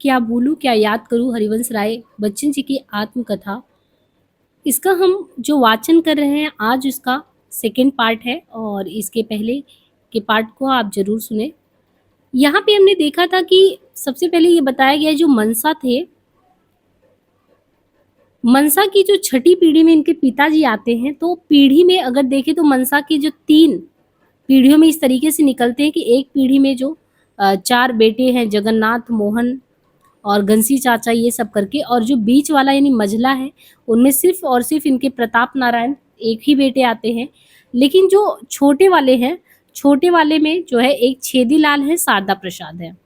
क्या भूलूं क्या याद करूं हरिवंश राय बच्चन जी की आत्मकथा। इसका हम जो वाचन कर रहे हैं आज उसका सेकंड पार्ट है और इसके पहले के पार्ट को आप जरूर सुने। यहाँ पे हमने देखा था कि सबसे पहले ये बताया गया है जो मनसा थे, मनसा की जो छठी पीढ़ी में इनके पिताजी आते हैं, तो पीढ़ी में अगर देखें तो मनसा की जो 3 पीढ़ियों में इस तरीके से निकलते हैं कि एक पीढ़ी में जो 4 बेटे हैं जगन्नाथ, मोहन और घनसी चाचा ये सब करके, और जो बीच वाला यानी मझला है उनमें सिर्फ और सिर्फ इनके प्रताप नारायण एक ही बेटे आते हैं। लेकिन जो छोटे वाले हैं, छोटे वाले में जो है एक छेदीलाल है, शारदा प्रसाद है।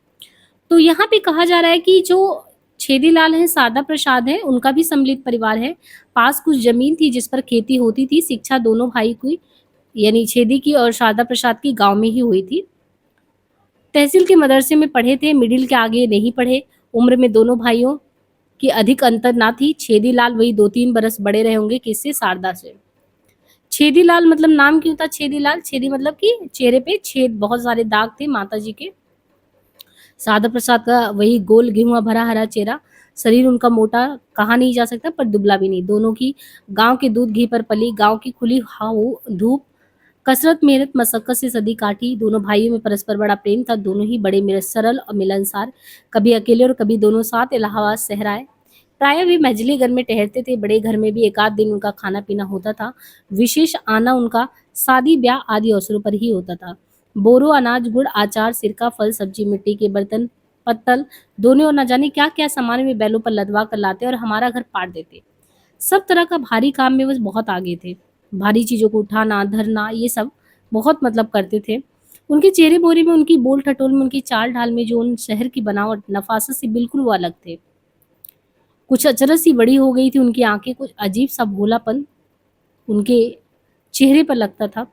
तो यहाँ पे कहा जा रहा है कि जो छेदीलाल है, शारदा प्रसाद है, उनका भी सम्मिलित परिवार है। पास कुछ जमीन थी जिस पर खेती होती थी। शिक्षा दोनों भाई की यानी छेदी की और शारदा प्रसाद की गांव में ही हुई थी। तहसील के मदरसे में पढ़े थे, मिडिल के आगे नहीं पढ़े। उम्र में दोनों भाइयों की अधिक अंतर ना थी। छेदीलाल वही 2-3 बरस बड़े रहे होंगे किससे, शारदा से। छेदीलाल मतलब नाम क्यों था छेदीलाल? छेदी मतलब कि चेहरे पे छेद, बहुत सारे दाग थे माता जी के। शारदा प्रसाद का वही गोल गेहुआ भरा हरा चेहरा। शरीर उनका मोटा कहा नहीं जा सकता पर दुबला भी नहीं। दोनों की गांव के दूध घी पर पली, गांव की खुली हवा धूप, कसरत मेहनत मशक्कत से सदी काटी। दोनों भाइयों में परस्पर बड़ा प्रेम था। दोनों ही बड़े मेरे सरल और मिलनसार, कभी अकेले और कभी दोनों साथ इलाहाबाद शहर आए। प्राय वे मंझले घर में ठहरते थे। बड़े घर में भी एक आध दिन उनका खाना पीना होता था। विशेष आना उनका शादी ब्याह आदि अवसरों पर ही होता था। बोरो अनाज गुड़ अचार सिरका फल सब्जी मिट्टी के बर्तन पत्तल दोनों और न जाने क्या क्या सामान वे बैलों पर लदवा कर लाते और हमारा घर पाट देते। सब तरह का भारी काम में वो बहुत आगे थे। भारी चीज़ों को उठाना, धरना ये सब बहुत मतलब करते थे। उनके चेहरे बोरे में, उनकी बोल ठटोल में, उनकी चाल ढाल में जो उन शहर की बनावट नफासत से बिल्कुल वो अलग थे। कुछ अचरज सी बड़ी हो गई थी उनकी आंखें, कुछ अजीब सा भोलापन उनके चेहरे पर लगता था।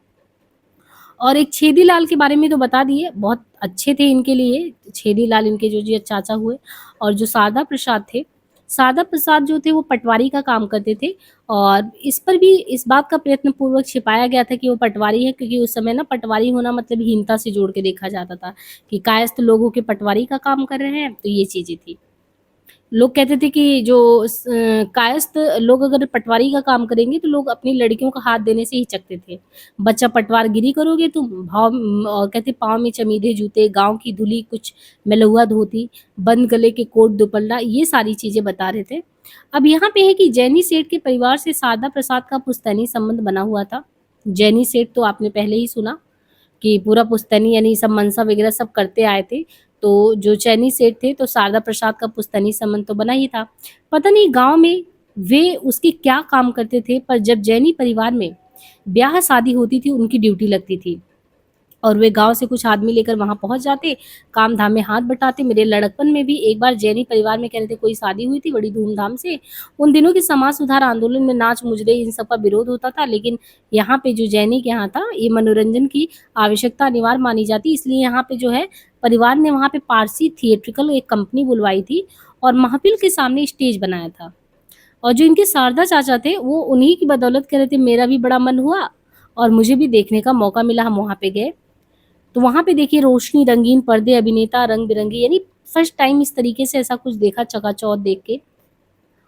और एक छेदीलाल के बारे में तो बता दिए, बहुत अच्छे थे इनके लिए छेदीलाल, इनके जो जी चाचा हुए। और जो शारदा प्रसाद थे, शारदा प्रसाद जो थे वो पटवारी का काम करते थे। और इस पर भी इस बात का प्रयत्न पूर्वक छिपाया गया था कि वो पटवारी है, क्योंकि उस समय ना पटवारी होना मतलब हीनता से जोड़ के देखा जाता था कि कायस्थ लोगों के पटवारी का काम कर रहे हैं, तो ये चीजें थी। लोग कहते थे कि जो कायस्थ लोग अगर पटवारी का काम करेंगे तो लोग अपनी लड़कियों का हाथ देने से हिचकते थे। बच्चा पटवारगिरी करोगे तुम, भाव और कहते पाँव में चमीदे जूते, गांव की धुली कुछ मेलहुआ धोती, बंद गले के कोट दुपल्ला, ये सारी चीजें बता रहे थे। अब यहाँ पे है कि जैनी सेठ के परिवार से शारदा प्रसाद का पुश्तैनी संबंध बना हुआ था। जैनी सेठ तो आपने पहले ही सुना कि पूरा पुश्तैनी यानी सब मनसा वगैरह सब करते आए थे। तो जो चैनी सेठ थे तो शारदा प्रसाद का पुश्तैनी संबंध तो बना ही था। पता नहीं गांव में वे उसके क्या काम करते थे, पर जब जैनी परिवार में ब्याह शादी होती थी उनकी ड्यूटी लगती थी और वे गांव से कुछ आदमी लेकर वहां पहुंच जाते, काम धाम में हाथ बटाते। मेरे लड़कपन में भी एक बार जैनी परिवार में कह रहे थे कोई शादी हुई थी बड़ी धूमधाम से। उन दिनों के समाज सुधार आंदोलन में नाच मुजरे इन सब का विरोध होता था, लेकिन यहाँ पे जो जैनी के यहाँ था ये मनोरंजन की आवश्यकता अनिवार्य मानी जाती, इसलिए यहाँ पे जो है परिवार ने वहाँ पे पारसी थिएट्रिकल एक कंपनी बुलवाई थी और महफिल के सामने स्टेज बनाया था। और जो इनके शारदा चाचा थे वो उन्हीं की बदौलत कह रहे थे मेरा भी बड़ा मन हुआ और मुझे भी देखने का मौका मिला, हम वहाँ पे गए। तो वहाँ पे देखिए रोशनी, रंगीन पर्दे, अभिनेता रंग बिरंगे, यानी फर्स्ट टाइम इस तरीके से ऐसा कुछ देखा चकाचौंध देख के।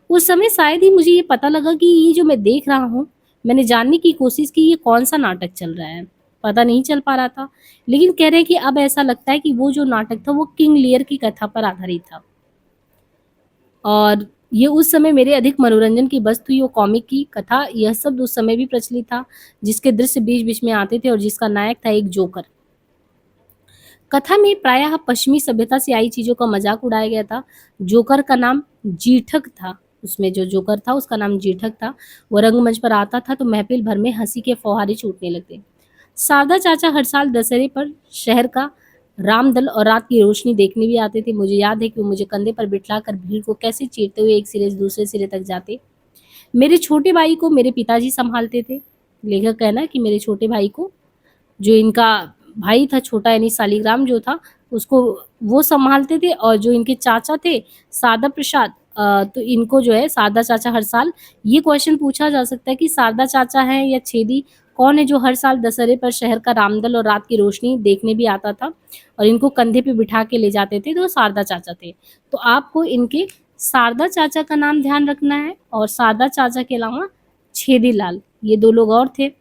उस समय शायद ही मुझे ये पता लगा कि ये जो मैं देख रहा हूँ, मैंने जानने की कोशिश की ये कौन सा नाटक चल रहा है, पता नहीं चल पा रहा था। लेकिन कह रहे हैं कि अब ऐसा लगता है कि वो जो नाटक था वो किंग लियर की कथा पर आधारित था और ये उस समय मेरे अधिक मनोरंजन की वस्तु हुई। वो कॉमिक की कथा, यह शब्द उस समय भी प्रचलित था, जिसके दृश्य बीच बीच में आते थे और जिसका नायक था एक जोकर। कथा में प्रायः पश्चिमी सभ्यता से आई चीजों का मजाक उड़ाया गया था। जोकर का नाम जीठक था, उसमें जो जोकर था उसका नाम जीठक था। वो रंगमंच पर आता था तो महफिल भर में हंसी के फौहारे छूटने लगते। शारदा चाचा हर साल दशहरे पर शहर का रामदल और रात की रोशनी देखने भी आते थे। मुझे याद है कि वो मुझे कंधे पर बिठलाकर भीड़ को कैसे चीरते हुए एक सिरे से दूसरे सिरे तक जाते। मेरे छोटे भाई को मेरे पिताजी संभालते थे। लेखक कहना कि मेरे छोटे भाई को, जो इनका भाई था छोटा यानी शालिग्राम जो था, उसको वो संभालते थे। और जो इनके चाचा थे शारदा प्रसाद, तो इनको जो है शारदा चाचा हर साल, ये क्वेश्चन पूछा जा सकता है कि शारदा चाचा हैं या छेदी, कौन है जो हर साल दशहरे पर शहर का रामदल और रात की रोशनी देखने भी आता था और इनको कंधे पे बिठा के ले जाते थे, तो शारदा चाचा थे। तो आपको इनके शारदा चाचा का नाम ध्यान रखना है और शारदा चाचा के अलावा छेदीलाल, ये 2 लोग और थे।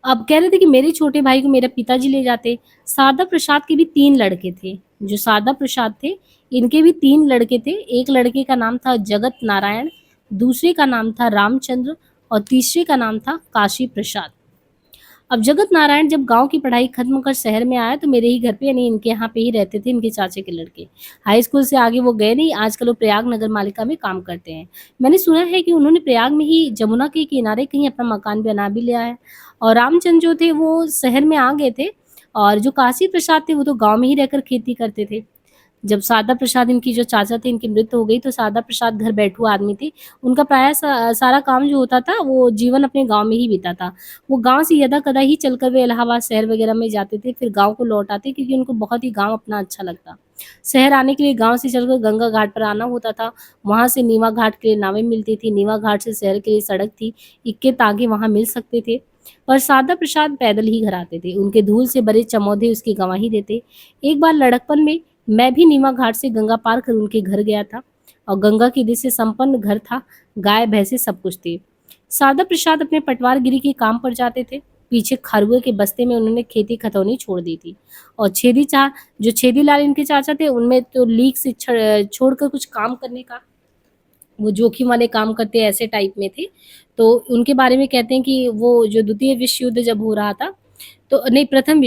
अब कह रहे थे कि मेरे छोटे भाई को मेरे पिताजी ले जाते। शारदा प्रसाद के भी 3 लड़के थे। जो शारदा प्रसाद थे, इनके भी 3 लड़के थे। एक लड़के का नाम था जगत नारायण, दूसरे का नाम था रामचंद्र और तीसरे का नाम था काशी प्रसाद। अब जगत नारायण जब गाँव की पढ़ाई खत्म कर शहर में आया तो मेरे ही घर पे यानी इनके यहाँ पे ही रहते थे, इनके चाचे के लड़के। हाई स्कूल से आगे वो गए नहीं, आजकल वो प्रयाग नगर पालिका में काम करते हैं। मैंने सुना है कि उन्होंने प्रयाग में ही जमुना के किनारे कहीं अपना मकान बना भी लिया है। और रामचंद्र जो थे वो शहर में आ गए थे और जो काशी प्रसाद थे वो तो गाँव में ही रहकर खेती करते थे। जब शारदा प्रसाद इनकी जो चाचा थे इनकी मृत्यु हो गई तो शारदा प्रसाद घर बैठुआ आदमी थे। उनका प्रायः सारा काम जो होता था वो जीवन अपने गाँव में ही बीता था। वो गाँव से यदा-कदा ही चलकर वे इलाहाबाद शहर वगैरह में जाते थे, फिर गाँव को लौट आते क्योंकि उनको बहुत ही गाँव अपना अच्छा लगता। शहर आने के लिए गाँव से चलकर गंगा घाट पर आना होता था, वहाँ से नीवा घाट के लिए नावें मिलती थी, नीवा घाट से शहर के लिए सड़क थी, इक्के ताँगे वहाँ मिल सकते थे। पर शारदा प्रसाद पैदल ही घर आते थे, उनके धूल से भरे चमोदे उसकी गवाही देते। एक बार लड़कपन में मैं भी नीमा घाट से गंगा पार कर उनके घर गया था और गंगा की नदी से संपन्न घर था, गाय भैंसे सब कुछ थी। शारदा प्रसाद अपने पटवारगिरी के काम पर जाते थे। पीछे खरबुए के बस्ते में उन्होंने खेती खतौनी छोड़ दी थी और जो छेदीलाल इनके चाचा थे उनमें तो लीक से छोड़कर कुछ काम करने का वो जोखिम वाले काम करते ऐसे टाइप में थे। तो उनके बारे में कहते हैं कि वो जो द्वितीय विश्व युद्ध जब हो रहा था तो नहीं, प्रथम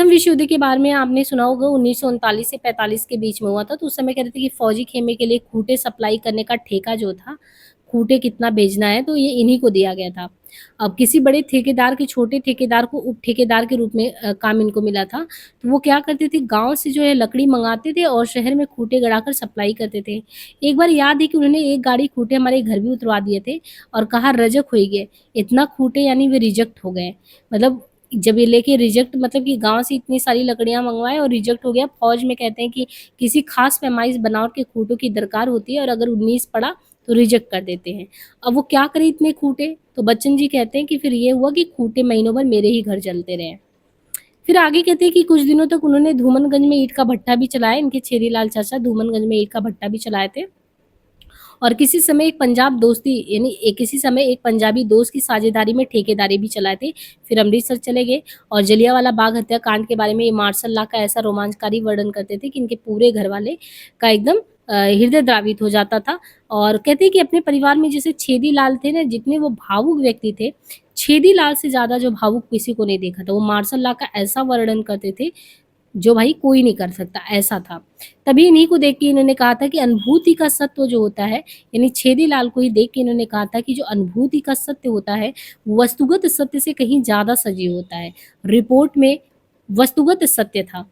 विश्व युद्ध के बारे में आपने सुना होगा, 1939 से 45 के बीच में हुआ था। तो उस समय कह रहे थे कि फौजी खेमे के लिए खूंटे सप्लाई करने का ठेका जो था, खूंटे कितना भेजना है तो ये इन्हीं को दिया गया था। अब किसी बड़े ठेकेदार के छोटे ठेकेदार को उप ठेकेदार के रूप में काम इनको मिला था। तो वो क्या करते थे, गाँव से जो है लकड़ी मँगाते थे और शहर में खूंटे गड़ाकर सप्लाई करते थे। एक बार याद है कि उन्होंने एक गाड़ी खूंटे हमारे घर भी उतरवा दिए थे और कहा रजक होई गे, इतना खूंटे यानी वे रिजेक्ट हो गए। मतलब जब ये लेके रिजेक्ट मतलब कि गाँव से इतनी सारी लकड़ियाँ मँगवाए और रिजेक्ट हो गया। फ़ौज में कहते हैं कि किसी ख़ास पैमाइश बनावट के खूंटों की दरकार होती है और अगर 19 पड़ा तो रिजेक्ट कर देते हैं। अब वो क्या करें इतने खूंटे? तो बच्चन जी कहते हैं कि फिर ये हुआ कि खूंटे महीनों भर मेरे ही घर चलते रहे। फिर आगे कहते हैं कि कुछ दिनों तक उन्होंने धूमनगंज में ईंट का भट्टा भी चलाया। इनके छेदीलाल चाचा धूमनगंज में ईंट का भट्टा भी चलाए थे। और किसी समय एक पंजाबी दोस्त की साझेदारी में ठेकेदारी भी चलाए थे। फिर अमृतसर चले गए और जलियांवाला बाग हत्याकांड के बारे में ये मार्शल लॉ का ऐसा रोमांचकारी वर्णन करते थे कि इनके पूरे घरवाले का एकदम हृदय द्रावित हो जाता था। और कहते हैं कि अपने परिवार में जैसे छेदीलाल थे ना, जितने वो भावुक व्यक्ति थे, छेदीलाल से ज़्यादा जो भावुक किसी को नहीं देखा था। वो मार्शल लॉ का ऐसा वर्णन करते थे जो भाई कोई नहीं कर सकता, ऐसा था। तभी इन्हीं को देख के इन्होंने कहा था कि अनुभूति का सत्व जो होता है, यानी छेदीलाल को ही देख के इन्होंने कहा था कि जो अनुभूति का सत्य होता है, वस्तुगत सत्य से कहीं ज़्यादा सजीव होता है। रिपोर्ट में वस्तुगत सत्य था,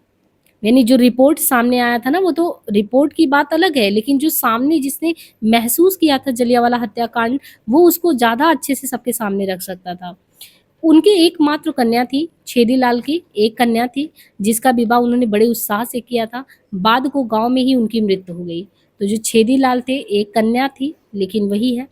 यानी जो रिपोर्ट सामने आया था ना, वो तो रिपोर्ट की बात अलग है, लेकिन जो सामने जिसने महसूस किया था जलियांवाला हत्याकांड, वो उसको ज़्यादा अच्छे से सबके सामने रख सकता था। उनकी एकमात्र कन्या थी, छेदीलाल की एक कन्या थी, जिसका विवाह उन्होंने बड़े उत्साह से किया था। बाद को गाँव में ही उनकी मृत्यु हो गई। तो जो छेदीलाल थे, एक कन्या थी, लेकिन वही है।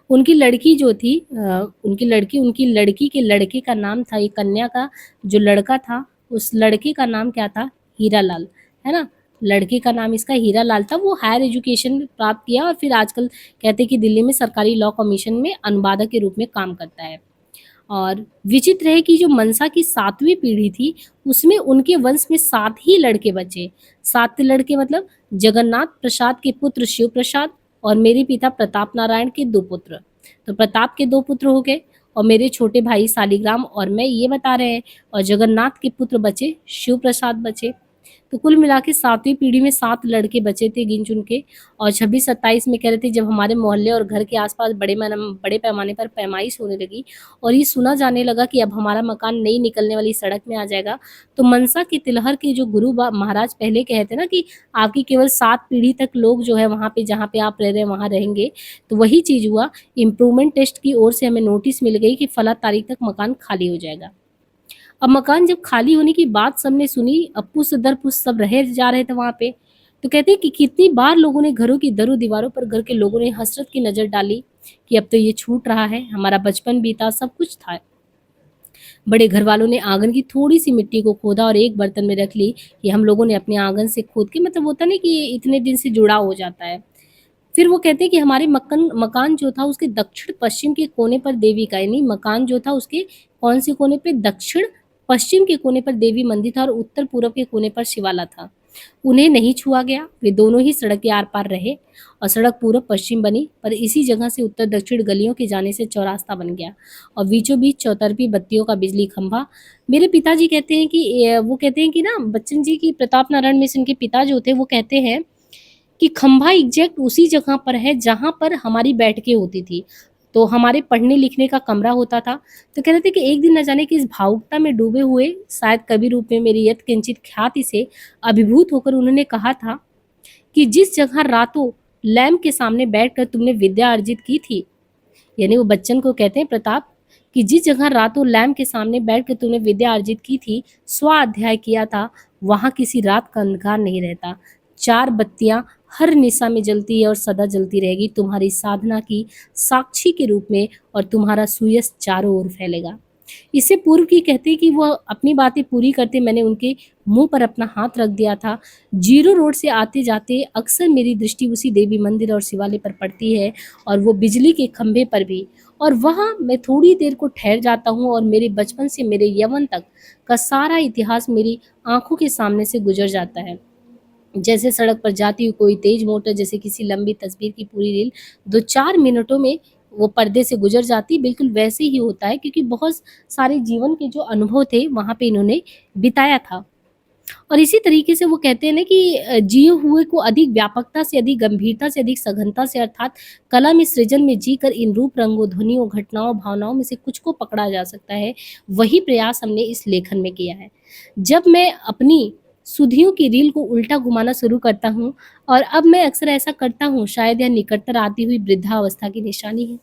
उनकी लड़की जो थी उनकी लड़की के लड़के का नाम था, एक कन्या का जो लड़का था, उस लड़के का नाम क्या था? हीरालाल, है ना? लड़के का नाम इसका हीरालाल था। वो हायर एजुकेशन प्राप्त किया और फिर आजकल कहते हैं कि दिल्ली में सरकारी लॉ कमीशन में अनुवादक के रूप में काम करता है। और विचित्र है कि जो मनसा की 7वीं पीढ़ी थी, उसमें उनके वंश में 7 ही लड़के बचे। 7 लड़के मतलब जगन्नाथ प्रसाद के पुत्र शिव प्रसाद और मेरे पिता प्रताप नारायण के 2 पुत्र। तो प्रताप के 2 पुत्र हो गए और मेरे छोटे भाई शालिग्राम और मैं ये बता रहे हैं, और जगन्नाथ के पुत्र बचे, शिव प्रसाद बचे। तो कुल मिला के 7वीं पीढ़ी में 7 लड़के बचे थे गिन-चुन के। और 26-27 में कह रहे थे जब हमारे मोहल्ले और घर के आस-पास बड़े पैमाने पर पैमाइश होने लगी और ये सुना जाने लगा कि अब हमारा मकान नई निकलने वाली सड़क में आ जाएगा, तो मनसा के तिलहर के जो गुरु महाराज पहले कहे थे ना कि आपकी केवल 7 पीढ़ी तक लोग जो है वहाँ पे जहाँ पे आप रह रहे हैं वहाँ रहेंगे, तो वही चीज़ हुआ। इम्प्रूवमेंट टेस्ट की ओर से हमें नोटिस मिल गई कि फला तारीख तक मकान खाली हो जाएगा। अब मकान जब खाली होने की बात सबने सुनी, अप्पू से दरपुस सब रहे जा रहे थे वहाँ पे। तो कहते हैं कि कितनी बार लोगों ने घरों की दरों दीवारों पर घर के लोगों ने हसरत की नज़र डाली कि अब तो ये छूट रहा है, हमारा बचपन बीता, सब कुछ था। बड़े घर वालों ने आंगन की थोड़ी सी मिट्टी को खोदा और एक बर्तन में रख ली कि हम लोगों ने अपने आंगन से खोद के, मतलब होता नहीं कि ये इतने दिन से जुड़ा हो जाता है। फिर वो कहते हैं कि हमारे मक्कन मकान जो था उसके दक्षिण पश्चिम के कोने पर देवी का, यानी मकान जो था उसके कौन से कोने पे, दक्षिण पश्चिम के कोने पर देवी मंदिर था और उत्तर पूर्व के कोने पर शिवाला था। उन्हें नहीं छुआ गया, वे दोनों ही सड़क के आर पार रहे और सड़क पूर्व पश्चिम बनी, पर इसी जगह से उत्तर दक्षिण गलियों के जाने से चौरास्ता बन गया और बीचों बीच चौतरफी बत्तियों का बिजली खंभा। मेरे पिताजी कहते हैं कि वो कहते हैं कि ना, बच्चन जी की प्रताप नारायण मिश्र के पिता जो थे वो कहते हैं कि खंभा एग्जैक्ट उसी जगह पर है जहां पर हमारी बैठकें होती थी, तो हमारे पढ़ने लिखने का कमरा होता था। तो कह रहे थे कि एक दिन न जाने कि इस भावुकता में डूबे हुए शायद कवि रूप में मेरी यत किंचित ख्याति से अभिभूत होकर उन्होंने कहा था कि जिस जगह रातों लैम्प के सामने बैठकर तुमने विद्या अर्जित की थी, यानी वो बच्चन को कहते हैं प्रताप, कि जिस जगह रातों लैम्प के सामने बैठकर तुमने विद्या अर्जित की थी, स्वाध्याय किया था, वहां किसी रात का अंधकार नहीं रहता। चार बत्तियां हर निशा में जलती है और सदा जलती रहेगी तुम्हारी साधना की साक्षी के रूप में, और तुम्हारा सुयश चारों ओर फैलेगा। इससे पूर्व की कहते कि वह अपनी बातें पूरी करते मैंने उनके मुंह पर अपना हाथ रख दिया था। जीरो रोड से आते जाते अक्सर मेरी दृष्टि उसी देवी मंदिर और शिवालय पर पड़ती है और वो बिजली के खंभे पर भी, और वहाँ मैं थोड़ी देर को ठहर जाता हूँ और मेरे बचपन से मेरे यौवन तक का सारा इतिहास मेरी आंखों के सामने से गुजर जाता है। जैसे सड़क पर जाती हुई कोई तेज मोटर, जैसे किसी लंबी तस्वीर की पूरी रील 2-4 मिनटों में वो पर्दे से गुजर जाती, बिल्कुल वैसे ही होता है, क्योंकि बहुत सारे जीवन के जो अनुभव थे वहाँ पे इन्होंने बिताया था। और इसी तरीके से वो कहते हैं ना कि जिए हुए को अधिक व्यापकता से, अधिक गंभीरता से, अधिक सघनता से, अर्थात कला में सृजन में जीकर इन रूप रंगों, ध्वनियों, घटनाओं, भावनाओं में से कुछ को पकड़ा जा सकता है। वही प्रयास हमने इस लेखन में किया है। जब मैं अपनी सुधियों की रील को उल्टा घुमाना शुरू करता हूँ, और अब मैं अक्सर ऐसा करता हूँ, शायद यह निकटतर आती हुई वृद्धावस्था की निशानी है।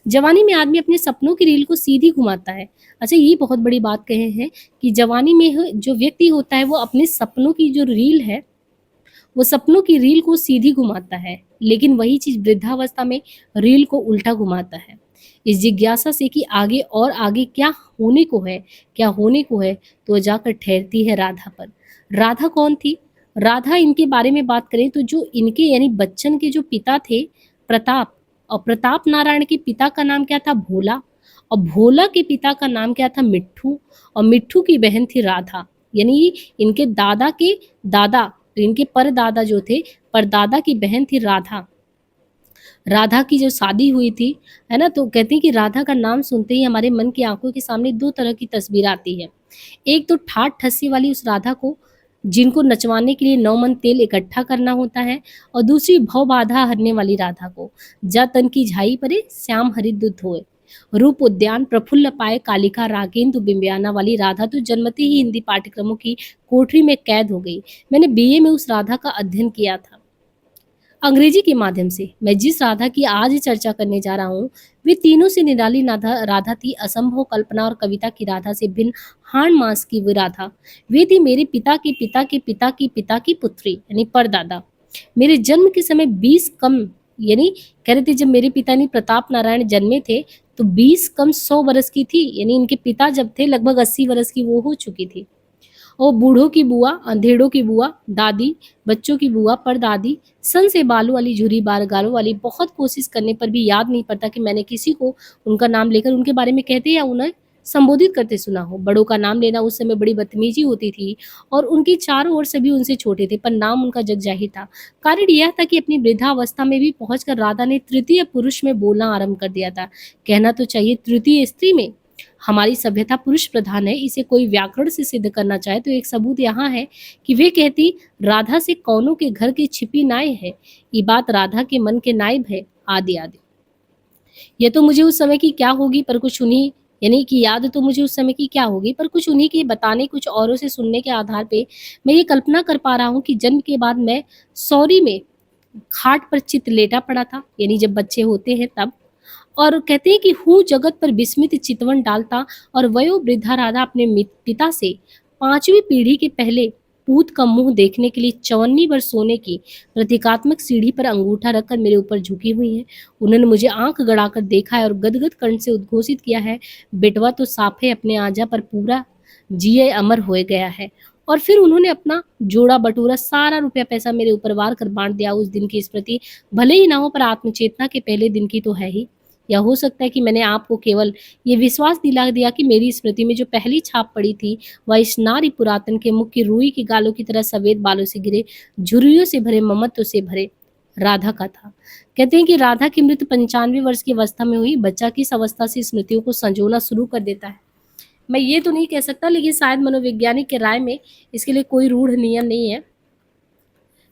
जवानी में आदमी अपने सपनों की रील को सीधी घुमाता है। अच्छा, ये बहुत बड़ी बात कहे हैं कि जवानी में जो व्यक्ति होता है वो अपने सपनों की जो रील है, वो सपनों की रील को सीधी घुमाता है, लेकिन वही चीज वृद्धावस्था में रील को उल्टा घुमाता है। इस जिज्ञासा से कि आगे और आगे क्या होने को है, क्या होने को है, तो जाकर ठहरती है राधा पर। राधा कौन थी? राधा, इनके बारे में बात करें तो जो इनके यानी बच्चन के जो पिता थे प्रताप, और प्रताप नारायण के पिता का नाम क्या था? भोला, और भोला के पिता का नाम क्या था? मिट्ठू, और मिट्ठू की बहन थी राधा। यानी इनके दादा के दादा, तो इनके परदादा जो थे, परदादा की बहन थी राधा। राधा की जो शादी हुई थी, है ना, तो कहते हैं कि राधा का नाम सुनते ही हमारे मन की आंखों के सामने दो तरह की तस्वीर आती है। एक तो ठाट ठस्सी वाली उस राधा को, जिनको नचवाने के लिए 9 मन तेल इकट्ठा करना होता है, और दूसरी भव बाधा हरने वाली राधा को, जा तन की झाई परे श्याम हरि दुध होए, रूप उद्यान प्रफुल्ल पाए कालिका रागेंदु बिंबियाना वाली राधा तो जन्मते ही हिंदी पाठ्यक्रमों की कोठरी में कैद हो गई। मैंने बीए में उस राधा का अध्ययन किया था अंग्रेजी के माध्यम से। मैं जिस राधा की आज चर्चा करने जा रहा हूँ, वे तीनों से निराली राधा थी। असंभव कल्पना और कविता की राधा से भिन्न हाड़ मांस की वो राधा। वे थी मेरे पिता के पिता के पिता की पिता की पुत्री, यानी परदादा। मेरे जन्म के समय 20 कम, यानी कह रहे थे जब मेरे पिता ने प्रताप नारायण जन्मे थे तो 20 कम 100 वर्ष की थी, यानी इनके पिता जब थे लगभग 80 वर्ष की वो हो चुकी थी। और बूढ़ों की बुआ, अंधेड़ों की बुआ, दादी, बच्चों की बुआ, परदादी, सन से बालों वाली, झुरी बाल गालों वाली। बहुत कोशिश करने पर भी याद नहीं पड़ता कि मैंने किसी को उनका नाम लेकर उनके बारे में कहते या उन्हें संबोधित करते सुना हो। बड़ों का नाम लेना उस समय बड़ी बदतमीजी होती थी, और उनकी चारों ओर सभी उनसे छोटे थे, पर नाम उनका जगजाहिर था। कारण यह था कि अपनी वृद्धावस्था में भी पहुंचकर राधा ने तृतीय पुरुष में बोलना आरंभ कर दिया था। कहना तो चाहिए तृतीय स्त्री में। हमारी सभ्यता पुरुष प्रधान है, इसे कोई व्याकरण से सिद्ध करना चाहे तो एक सबूत यहाँ है कि वे कहती, राधा से कौनों के घर की छिपी नाय है, ये बात राधा के मन के नायब है, आदि आदि। ये तो मुझे उस समय की क्या होगी पर कुछ उन्हीं, यानी कि याद तो मुझे उस समय की क्या होगी पर कुछ उन्हीं के बताने, कुछ औरों से सुनने के आधार पे मैं ये कल्पना कर पा रहा हूँ कि जन्म के बाद मैं सौरी में खाट पर चित लेटा पड़ा था, यानी जब बच्चे होते हैं तब। और कहते हैं कि हूँ जगत पर विस्मित चितवन डालता, और वयो वृद्धा राधा अपने पिता से 5वीं पीढ़ी के पहले पूत का मुँह देखने के लिए 54 बार सोने की प्रतीकात्मक सीढ़ी पर अंगूठा रखकर मेरे ऊपर झुकी हुई हैं। उन्होंने मुझे आँख गड़ाकर देखा है और गदगद कंठ से उद्घोषित किया है, बेटवा तो साफे अपने आजा पर पूरा जिए अमर होए गया है। और फिर उन्होंने अपना जोड़ा-बटोरा सारा रुपया-पैसा मेरे ऊपर वार कर बाँट दिया। उस दिन की स्मृति भले ही ना हो, पर आत्मचेतना के पहले दिन की तो है ही। या हो सकता है कि मैंने आपको केवल ये विश्वास दिला दिया कि मेरी स्मृति में जो पहली छाप पड़ी थी, वह इस नारी पुरातन के मुख की रुई की गालों की तरह सफेद बालों से घिरे, झुर्रियों से भरे, ममत्व से भरे राधा का था। कहते हैं कि राधा की मृत्यु 95 वर्ष की अवस्था में हुई। बच्चा किस अवस्था से स्मृतियों को संजोना शुरू कर देता है, मैं ये तो नहीं कह सकता, लेकिन शायद मनोवैज्ञानिक के राय में इसके लिए कोई रूढ़ नियम नहीं है।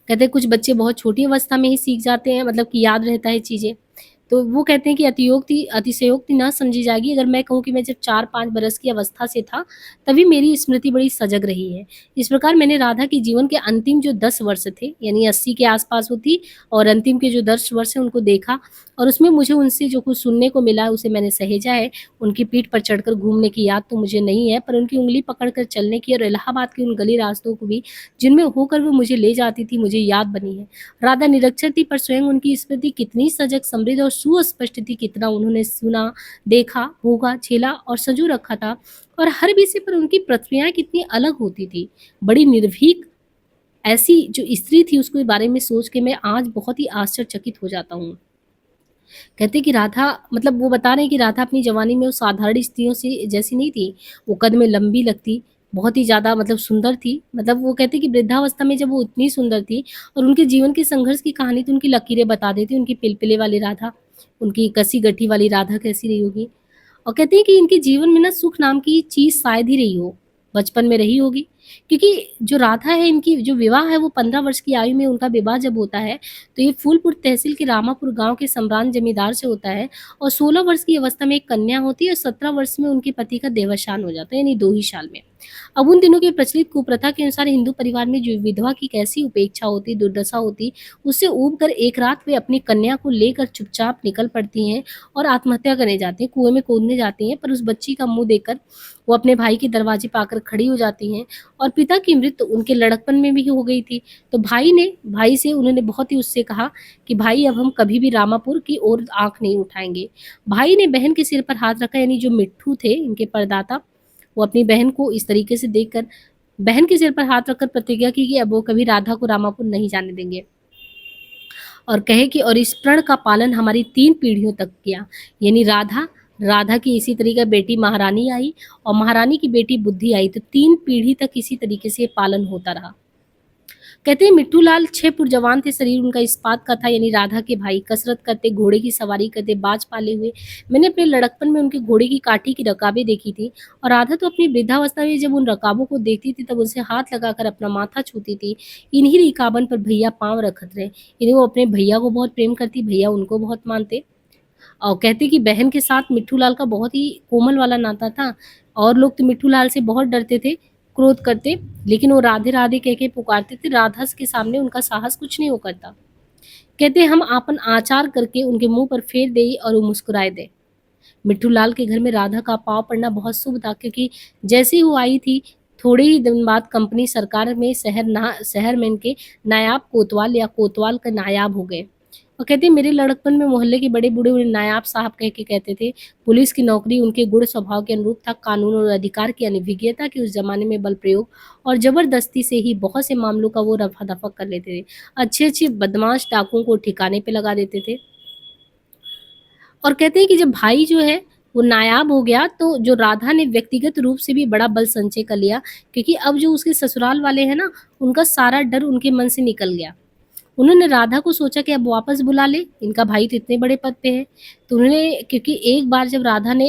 कहते हैं कुछ बच्चे बहुत छोटी अवस्था में ही सीख जाते हैं, मतलब कि याद रहता है चीज़ें। तो वो कहते हैं कि अतिशयोक्ति ना समझी जाएगी अगर मैं कहूँ कि मैं जब 4-5 बरस की अवस्था से था, तभी मेरी स्मृति बड़ी सजग रही है। इस प्रकार मैंने राधा के जीवन के अंतिम जो 10 वर्ष थे, यानी 80 के आस-पास वो थी, और अंतिम के जो 10 वर्ष हैं उनको देखा, और उसमें मुझे उनसे जो कुछ सुनने को मिला उसे मैंने सहेजा है। उनकी पीठ पर चढ़कर घूमने की याद तो मुझे नहीं है, पर उनकी उँगली पकड़कर चलने की और इलाहाबाद के उन गली रास्तों को भी जिनमें होकर वो मुझे ले जाती थी, मुझे याद बनी है। राधा निरक्षर थी, पर स्वयं उनकी स्मृति कितनी सजग, समृद्ध और सुस्पष्ट थी, कितना उन्होंने सुना, देखा, भोगा, झेला और संजो रखा था, और हर विषय पर उनकी प्रतिक्रियाएँ कितनी अलग होती थी। बड़ी निर्भीक ऐसी जो स्त्री थी उसके बारे में सोच के मैं आज बहुत ही आश्चर्यचकित हो जाता हूँ। कहते कि राधा, मतलब वो बता रहे हैं कि राधा अपनी जवानी में वो साधारण स्त्रियों से जैसी नहीं थी, वो कद में लंबी लगती, बहुत ही ज़्यादा मतलब सुंदर थी। मतलब वो कहते कि वृद्धावस्था में जब वो उतनी सुंदर थी, और उनके जीवन के संघर्ष की कहानी तो उनकी लकीरें बता देती, उनकी पिलपिले वाली राधा, उनकी कसी-गठी वाली राधा कैसी रही होगी। और कहते हैं कि इनके जीवन में ना सुख नाम की चीज़ शायद ही रही हो, बचपन में रही होगी। क्योंकि जो राधा है, इनकी जो विवाह है वो 15 वर्ष की आयु में उनका विवाह जब होता है, तो ये फूलपुर तहसील के रामापुर गाँव के सम्रान जमींदार से होता है, और 16 वर्ष की अवस्था में एक कन्या होती है, और 17 वर्ष में उनके पति का देहावसान हो जाता है, यानी 2 ही साल में। अब उन दिनों की प्रचलित कुप्रथा के अनुसार हिंदू परिवार में जो विधवा की कैसी उपेक्षा होती, दुर्दशा होती, उससे ऊब कर एक रात वे अपनी कन्या को लेकर चुपचाप निकल पड़ती हैं और आत्महत्या करने जाती हैं, कुएँ में कूदने जाती हैं, पर उस बच्ची का मुँह देखकर वो अपने भाई के दरवाजे पे आकर खड़ी हो जाती हैं, और पिता की मृत्यु उनके लड़कपन में भी हो गई थी। तो भाई से उन्होंने बहुत ही उससे कहा कि भाई अब हम कभी भी रामापुर की ओर आँख नहीं उठाएँगे। भाई ने बहन के सिर पर हाथ रखा, यानी जो मिट्ठू थे इनके परदाता, वो अपनी बहन को इस तरीके से देखकर बहन के सिर पर हाथ रखकर प्रतिज्ञा की कि अब वो कभी राधा को रामापुर नहीं जाने देंगे, और कहे कि और इस प्रण का पालन हमारी 3 पीढ़ियों तक किया। यानी राधा की इसी तरीके बेटी महारानी आई, और महारानी की बेटी बुद्धि आई, तो 3 पीढ़ी तक इसी तरीके से पालन होता रहा। कहते हैं मिट्टू लाल 6 फुट जवान थे, शरीर उनका इस्पात का था, यानी राधा के भाई कसरत करते, घोड़े की सवारी करते, बाज पाले हुए। मैंने अपने लड़कपन में उनके घोड़े की काठी की रकाबें देखी थी, और राधा तो अपनी वृद्धावस्था में जब उन रकाबों को देखती थी तब उनसे हाथ लगाकर अपना माथा छूती थी। इन्हीं रिकाबन पर भैया पाँव रखत रहे, यानी वो अपने भैया को बहुत प्रेम करती, भैया उनको बहुत मानते। और कहते कि बहन के साथ मिट्ठू लाल का बहुत ही कोमल वाला नाता था, और लोग तो मिट्ठू लाल से बहुत डरते थे, क्रोध करते, लेकिन वो राधे राधे कह के पुकारते थे, राधा के सामने उनका साहस कुछ नहीं हो करता। कहते हम आपन आचार करके उनके मुंह पर फेर दे और वो मुस्कुराए दे। मिट्ठू लाल के घर में राधा का पाँव पड़ना बहुत शुभ था, क्योंकि जैसे ही वो आई थी, थोड़े ही दिन बाद कंपनी सरकार में शहर में इनके नायाब कोतवाल या कोतवाल का नायाब हो गए। और कहते हैं मेरे लड़कपन में मोहल्ले के बड़े बूढ़े उन्हें नायाब साहब कह के कहते थे। पुलिस की नौकरी उनके गुण स्वभाव के अनुरूप था। कानून और अधिकार की अनभिज्ञता की उस जमाने में बल प्रयोग और जबरदस्ती से ही बहुत से मामलों का वो रफा दफा कर लेते थे। अच्छे अच्छे बदमाश डाकुओं को ठिकाने पे लगा देते थे। और कहते हैं कि जब भाई जो है वो नायाब हो गया, तो जो राधा ने व्यक्तिगत रूप से भी बड़ा बल संचय कर लिया, क्योंकि अब जो उसके ससुराल वाले हैं ना, उनका सारा डर उनके मन से निकल गया। उन्होंने राधा को सोचा कि अब वापस बुला ले, इनका भाई तो इतने बड़े पद पे है। तो उन्होंने, क्योंकि एक बार जब राधा ने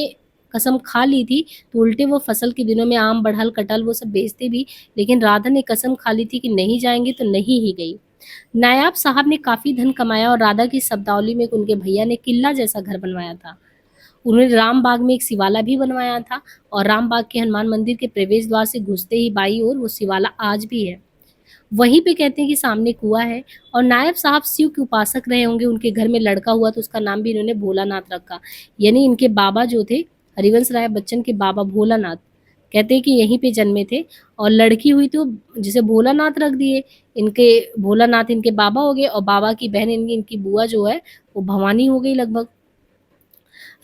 कसम खा ली थी, तो उल्टे वो फसल के दिनों में आम, बढ़ल, कटहल वो सब बेचते भी, लेकिन राधा ने कसम खा ली थी कि नहीं जाएँगे तो नहीं ही गई। नायाब साहब ने काफ़ी धन कमाया और राधा की शब्दावली में उनके भैया ने किला जैसा घर बनवाया था। उन्होंने रामबाग में एक शिवाला भी बनवाया था, और रामबाग के हनुमान मंदिर के प्रवेश द्वार से घुसते ही बाईं ओर वो शिवाला आज भी है। वहीं पे कहते हैं कि सामने कुआँ है, और नायब साहब शिव के उपासक रहे होंगे। उनके घर में लड़का हुआ तो उसका नाम भी इन्होंने भोलानाथ रखा। यानी इनके बाबा जो थे, हरिवंश राय बच्चन के बाबा भोलानाथ, कहते हैं कि यहीं पे जन्मे थे और लड़की हुई तो जैसे भोलानाथ रख दिए, इनके भोलानाथ इनके बाबा हो गए और बाबा की बहन इनकी बुआ जो है वो भवानी हो गई लगभग।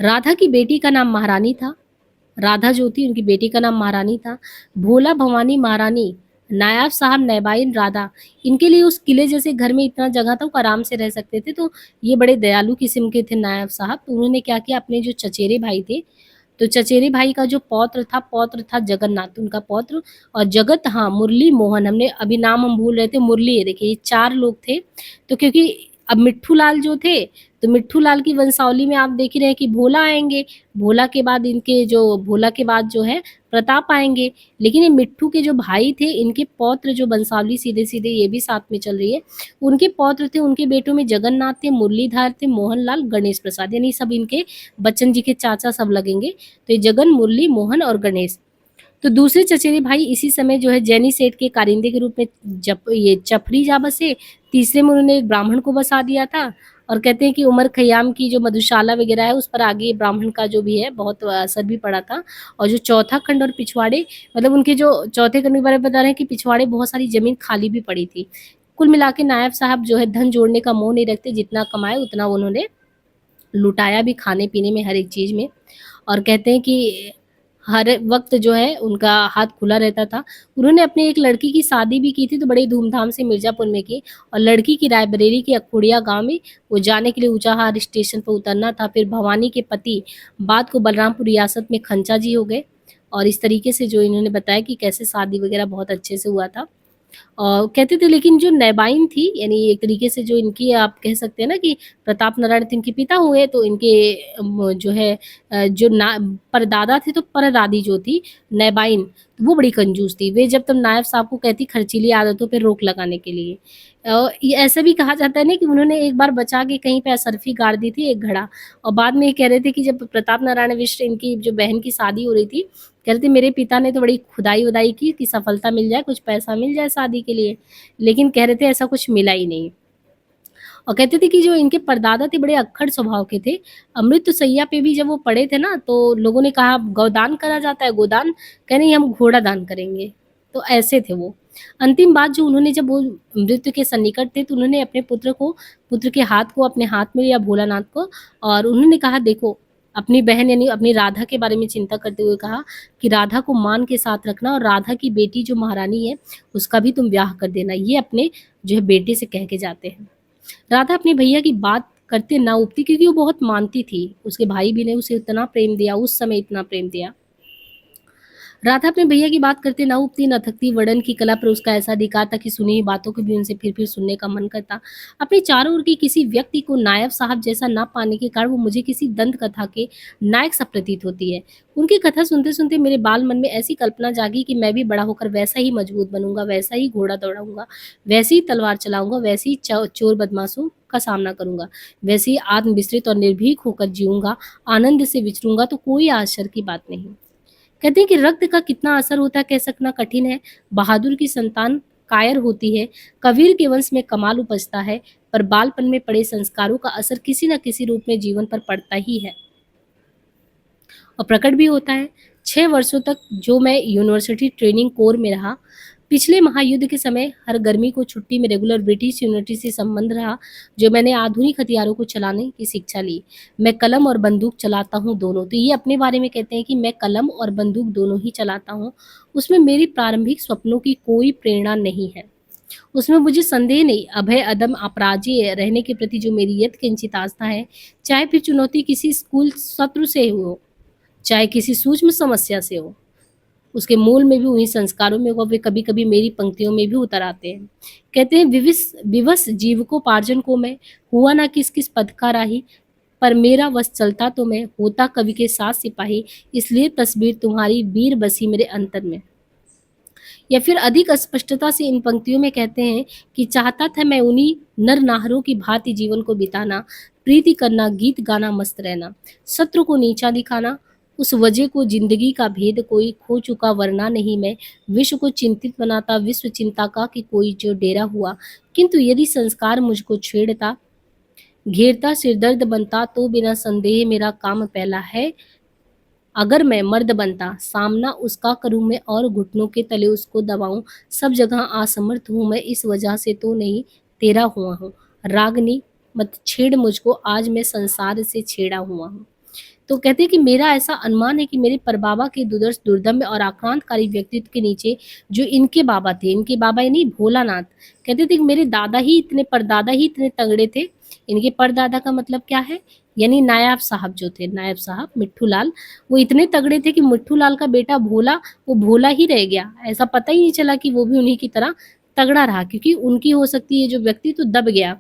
राधा की बेटी का नाम महारानी था। राधा जो थी उनकी बेटी का नाम महारानी था। भोला, भवानी, महारानी, नायाब साहब, नैबाइन, राधा, इनके लिए उस किले जैसे घर में इतना जगह था, वो आराम से रह सकते थे। तो ये बड़े दयालु किस्म के थे नायब साहब। तो उन्होंने क्या किया, अपने जो चचेरे भाई थे, तो चचेरे भाई का जो पौत्र था जगन्नाथ, उनका पौत्र, और जगत, हाँ, मुरली मोहन, हमने अभी नाम हम भूल रहे थे, मुरली है, देखिए ये 4 लोग थे। तो क्योंकि अब मिट्ठू लाल जो थे, तो मिट्ठू लाल की वंशावली में आप देख ही रहे हैं कि भोला आएँगे, भोला के बाद जो है प्रताप आएँगे। लेकिन ये मिट्ठू के जो भाई थे, इनके पौत्र जो वंशावली सीधे-सीधे ये भी साथ में चल रही है, उनके पौत्र थे, उनके बेटों में जगन्नाथ थे, मुरलीधर थे, मोहनलाल, गणेश प्रसाद, यानी सब इनके बच्चन जी के चाचा सब लगेंगे। तो ये जगन, मुरली, मोहन और गणेश। तो दूसरे चचेरे भाई इसी समय जो है जैनी सेठ के कारिंदे के रूप में जप ये चपरी जा बसे। तीसरे में उन्होंने एक ब्राह्मण को बसा दिया था और कहते हैं कि उमर खयाम की जो मधुशाला वगैरह है उस पर आगे ब्राह्मण का जो भी है बहुत असर भी पड़ा था। और जो चौथा खंड और पिछवाड़े, मतलब उनके जो चौथे खंड के बारे में बता रहे हैं कि पिछवाड़े बहुत सारी जमीन खाली भी पड़ी थी। कुल मिला के नायब साहब जो है धन जोड़ने का मोह नहीं रखते, जितना कमाए उतना उन्होंने लुटाया भी खाने-पीने में, हर एक चीज़ में। और कहते हैं कि हर वक़्त जो है उनका हाथ खुला रहता था। उन्होंने अपनी एक लड़की की शादी भी की थी, तो बड़े धूमधाम से मिर्ज़ापुर में की, और लड़की की रायबरेली के अखुड़िया गाँव में वो जाने के लिए ऊँचाहार स्टेशन पर उतरना था। फिर भवानी के पति बाद को बलरामपुर रियासत में खंचा जी हो गए। और इस तरीके से जो इन्होंने बताया कि कैसे शादी वग़ैरह बहुत अच्छे से हुआ था। कहते थे, लेकिन जो नैबाइन थी, यानी एक तरीके से जो इनकी आप कह सकते हैं ना कि प्रताप नारायण तो इनके पिता हुए, तो इनके जो है जो ना परदादा थे, तो परदादी जो थी नैबाइन, वो बड़ी कंजूस थी। वे जब तब नायब साहब को कहती खर्चीली आदतों पे रोक लगाने के लिए। ये ऐसा भी कहा जाता है ना कि उन्होंने एक बार बचा के कहीं पे असरफी गाड़ दी थी एक घड़ा, और बाद में ये कह रहे थे कि जब प्रताप नारायण मिश्र इनकी जो बहन की शादी हो रही थी, कह रहे थे मेरे पिता ने तो बड़ी खुदाई-वुदाई की कि सफलता मिल जाए, कुछ पैसा मिल जाए शादी के लिए, लेकिन कह रहे थे ऐसा कुछ मिला ही नहीं। और कहते थे कि जो इनके परदादा थे बड़े अक्खड़ स्वभाव के थे। अमृत सैया पे भी जब वो पड़े थे ना, तो लोगों ने कहा गौदान करा जाता है, गोदान? कहे नहीं, हम घोड़ा दान करेंगे। तो ऐसे थे वो। अंतिम बात जो उन्होंने, जब वो मृत्यु के सन्निकट थे, तो उन्होंने अपने पुत्र के हाथ को अपने हाथ में लिया, भोलानाथ को, और उन्होंने कहा देखो, अपनी बहन यानी अपनी राधा के बारे में चिंता करते हुए कहा कि राधा को मान के साथ रखना, और राधा की बेटी जो महारानी है, उसका भी तुम ब्याह कर देना। ये अपने जो है बेटे से कह के जाते हैं। राधा अपने भैया की बात करते ना उपती, क्योंकि वो बहुत मानती थी। उसके भाई भी ने उसे इतना प्रेम दिया, उस समय इतना प्रेम दिया। राधा अपने भैया की बात करते ना उपती, न थकती। वर्णन की कला पर उसका ऐसा अधिकार था कि सुनी हुई बातों को भी उनसे फिर-फिर सुनने का मन करता। अपने चारों ओर के किसी व्यक्ति को नायब साहब जैसा ना पाने के कारण वो मुझे किसी दंत कथा के नायक सा प्रतीत होती है। उनकी कथा सुनते-सुनते मेरे बाल मन में ऐसी कल्पना जागी कि मैं भी बड़ा होकर वैसा ही मजबूत बनूँगा, वैसा ही घोड़ा दौड़ाऊँगा, वैसे ही तलवार चलाऊँगा, वैसे ही चोर बदमाशों का सामना करूँगा, वैसे ही आत्मविस्तृत और निर्भीक होकर जीऊँगा, आनंद से विचरूँगा, तो कोई आश्चर्य की बात नहीं। कहते हैं कि रक्त का कितना असर होता है कह सकना कठिन है। बहादुर की संतान कायर होती है, कबीर के वंश में कमाल उपजता है, पर बालपन में पड़े संस्कारों का असर किसी न किसी रूप में जीवन पर पड़ता ही है और प्रकट भी होता है। 6 वर्षों तक जो मैं यूनिवर्सिटी ट्रेनिंग कोर में रहा, पिछले महायुद्ध के समय हर गर्मी को छुट्टी में रेगुलर ब्रिटिश यूनिवर्सिटी से संबंध रहा, जो मैंने आधुनिक हथियारों को चलाने की शिक्षा ली। मैं कलम और बंदूक चलाता हूँ दोनों। तो ये अपने बारे में कहते हैं कि मैं कलम और बंदूक दोनों ही चलाता हूँ। उसमें मेरी प्रारंभिक स्वप्नों की कोई प्रेरणा नहीं है। उसमें मुझे संदेह नहीं, अभय अदम अपराजेय रहने के प्रति जो मेरी यत्किंचित आस्था है, चाहे फिर चुनौती किसी स्कूल सत्र से हो, चाहे किसी सूक्ष्म समस्या से हो, उसके मूल में भी उन्हीं संस्कारों में होगा, वे कभी-कभी मेरी पंक्तियों में भी उतर आते हैं। कहते हैं विवश जीविकोपार्जन को मैं, हुआ ना किस-किस पद का राही, पर मेरा वश चलता तो मैं, होता कवि के साथ सिपाही, इसलिए तस्वीर तुम्हारी वीर बसी मेरे अंतर में। या फिर अधिक स्पष्टता से इन पंक्तियों में कहते हैं कि चाहता था मैं उन्हीं नर नाहरों की भांति जीवन को बिताना, प्रीति करना, गीत गाना, मस्त रहना, शत्रु को नीचा दिखाना, उस वजह को जिंदगी का भेद कोई खो चुका वरना नहीं मैं, विश्व को चिंतित बनाता विश्व चिंता का कि कोई जो डेरा हुआ, किंतु यदि संस्कार मुझको छेड़ता, घेरता सिरदर्द बनता, तो बिना संदेह मेरा काम पहला है अगर मैं मर्द बनता, सामना उसका करूँ मैं और घुटनों के तले उसको दबाऊँ, सब जगह असमर्थ हूँ मैं, इस वजह से तो नहीं तेरा हुआ हूँ। रागनी मत छेड़ मुझको, आज मैं संसार से छेड़ा हुआ हूँ। तो कहते हैं कि मेरा ऐसा अनुमान है कि मेरे परबाबा के दुर्दर्श, दुर्दम्य और आक्रांतकारी व्यक्तित्व के नीचे जो इनके बाबा थे, इनके बाबा यानी भोलानाथ, कहते थे कि मेरे दादा ही इतने, परदादा ही इतने तगड़े थे। इनके परदादा का मतलब क्या है? यानी नायाब साहब जो थे, नायब साहब मिट्ठू लाल, वो इतने तगड़े थे कि मिट्ठू लाल का बेटा भोला, वो भोला ही रह गया। ऐसा पता ही नहीं चला कि वो भी उन्हीं की तरह तगड़ा रहा, क्योंकि उनकी हो सकती है जो व्यक्तित्व दब गया।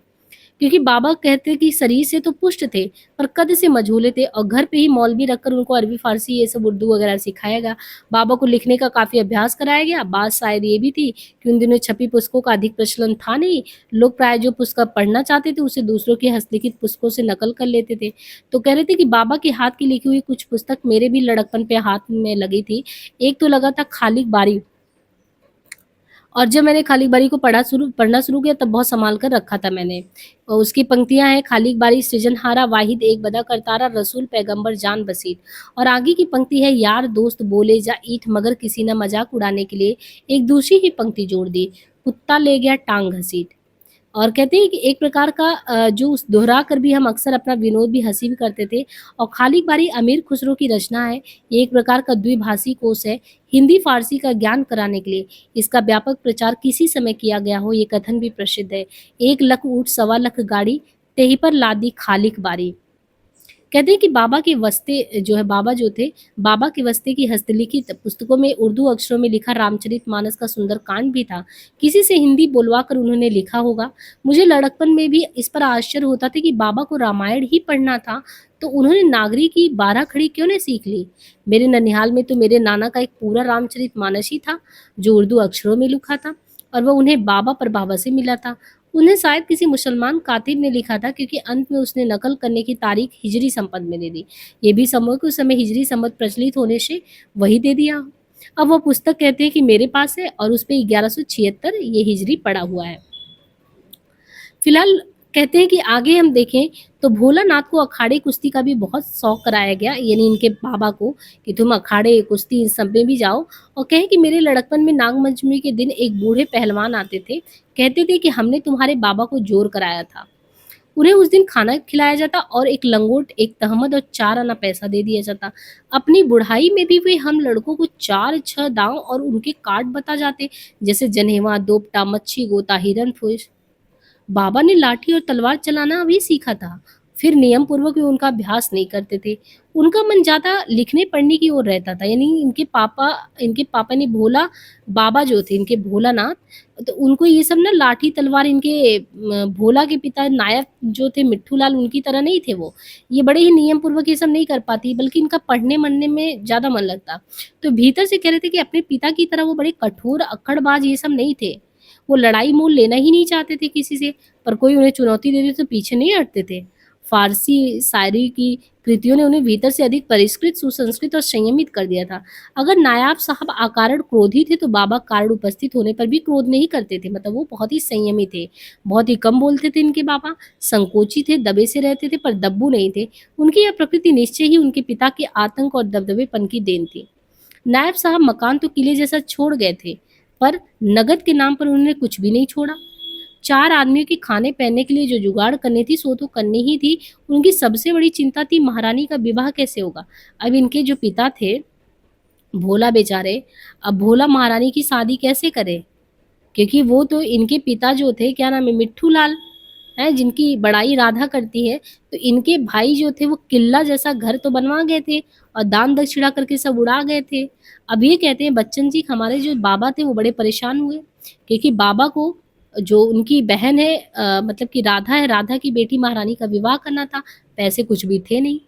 क्योंकि बाबा कहते कि शरीर से तो पुष्ट थे, पर कद से मझोले थे, और घर पे ही मौलवी रखकर उनको अरबी फारसी ये सब उर्दू वगैरह सिखाया गया। बाबा को लिखने का काफी अभ्यास कराया गया। बात शायद ये भी थी कि उन दिनों छपी पुस्तकों का अधिक प्रचलन था नहीं। लोग प्राय जो पुस्तक पढ़ना चाहते थे उसे दूसरों की हस्तलिखित पुस्तकों से नकल कर लेते थे। तो कह रहे थे कि बाबा के हाथ की लिखी हुई कुछ पुस्तक मेरे भी लड़कपन पे हाथ में लगी थी। एक तो लगा था खालिक बारी, और जब मैंने खालिक बारी को पढ़ना शुरू किया तब बहुत संभाल कर रखा था मैंने। और उसकी पंक्तियां हैं, खालिक बारी सृजनहारा वाहिद एक बदा करतारा रसूल पैगंबर जान बसीर। और आगे की पंक्ति है, यार दोस्त बोले जा ईट मगर किसी ने मजाक उड़ाने के लिए एक दूसरी ही पंक्ति जोड़ दी, कुत्ता ले गया टांग घसीट। और कहते हैं कि एक प्रकार का जो उस दोहरा कर भी हम अक्सर अपना विनोद भी हँसी भी करते थे। और खालिक बारी अमीर खुसरो की रचना है। ये एक प्रकार का द्विभाषी कोश है, हिंदी फारसी का ज्ञान कराने के लिए। इसका व्यापक प्रचार किसी समय किया गया हो, ये कथन भी प्रसिद्ध है। एक लख ऊँट सवा लख गाड़ी, तेही पर लादी खालिक बारी। कहते हैं कि बाबा के वस्ते जो है, बाबा जो थे, बाबा के वस्ते की हस्तलिखित पुस्तकों में उर्दू अक्षरों में लिखा रामचरितमानस का सुंदर कांड भी था। किसी से हिंदी बुलवा कर उन्होंने लिखा होगा। मुझे लड़कपन में भी इस पर आश्चर्य होता था कि बाबा को रामायण ही पढ़ना था तो उन्होंने नागरी की 12 खड़ी क्यों नहीं सीख ली। मेरे ननिहाल में तो मेरे नाना का एक पूरा रामचरितमानस ही था जो उर्दू अक्षरों में लिखा था, और वह उन्हें बाबा पर बाबा से मिला था। उन्हें शायद किसी मुसलमान कातिब ने लिखा था, क्योंकि अंत में उसने नकल करने की तारीख हिजरी संपत में दे दी। ये भी संभव कि उस समय हिजरी संपत प्रचलित होने से वही दे दिया। अब वह पुस्तक कहते हैं कि मेरे पास है और उस पे 1176 ये हिजरी पड़ा हुआ है। फिलहाल कहते हैं कि आगे हम देखें तो भोलानाथ को अखाड़े कुश्ती का भी बहुत शौक कराया गया, यानी इनके बाबा को, कि तुम अखाड़े कुश्ती इन सब में भी जाओ। और कहें कि मेरे लड़कपन में नागपंचमी के दिन एक बूढ़े पहलवान आते थे, कहते थे कि हमने तुम्हारे बाबा को जोर कराया था। उन्हें उस दिन खाना खिलाया जाता और एक लंगोट, एक तहमद और 4 आना पैसा दे दिया जाता। अपनी बुढ़ाई में भी वे हम लड़कों को 4-6 दांव और उनके काट बता जाते, जैसे जनेवा, दोपटा, मच्छी गोता, हिरन फुश। बाबा ने लाठी और तलवार चलाना अभी सीखा था, फिर नियम पूर्वक वे उनका अभ्यास नहीं करते थे। उनका मन ज़्यादा लिखने पढ़ने की ओर रहता था। यानी इनके पापा ने भोला बाबा जो थे इनके भोलानाथ, तो उनको ये सब ना लाठी तलवार, इनके भोला के पिता नायक जो थे मिट्ठू लाल, उनकी तरह नहीं थे वो। ये बड़े ही नियम पूर्वक ये सब नहीं कर पाती, बल्कि इनका पढ़ने-मढ़ने में ज़्यादा मन लगता। तो भीतर से कह रहे थे कि अपने पिता की तरह वो बड़े कठोर, अक्कड़बाज़ ये सब नहीं थे। वो लड़ाई मोल लेना ही नहीं चाहते थे किसी से, पर कोई उन्हें चुनौती दे दे तो पीछे नहीं हटते थे। फ़ारसी शायरी की कृतियों ने उन्हें भीतर से अधिक परिष्कृत, सुसंस्कृत और संयमित कर दिया था। अगर नायाब साहब अकारण क्रोधी थे तो बाबा कारण उपस्थित होने पर भी क्रोध नहीं करते थे, मतलब वो बहुत ही संयमी थे। बहुत ही कम बोलते थे इनके बाबा, संकोची थे, दबे से रहते थे पर दब्बू नहीं थे। उनकी यह प्रकृति निश्चय ही उनके पिता के आतंक और दबदबेपन की देन थी। नायब साहब मकान तो किले जैसा छोड़ गए थे, पर नगद के नाम पर उन्होंने कुछ भी नहीं छोड़ा। 4 आदमियों के खाने पहनने के लिए जो जुगाड़ करनी थी सो तो करनी ही थी। उनकी सबसे बड़ी चिंता थी महारानी का विवाह कैसे होगा। अब इनके जो पिता थे भोला बेचारे, अब भोला महारानी की शादी कैसे करे, क्योंकि वो तो इनके पिता जो थे, क्या नाम है, मिट्ठू लाल हैं, जिनकी बड़ाई राधा करती है। तो इनके भाई जो थे वो किला जैसा घर तो बनवा गए थे और दान दक्षिणा करके सब उड़ा गए थे। अब ये कहते हैं बच्चन जी, हमारे जो बाबा थे वो बड़े परेशान हुए, क्योंकि बाबा को जो उनकी बहन है, मतलब कि राधा है, राधा की बेटी महारानी का विवाह करना था, पैसे कुछ भी थे नहीं।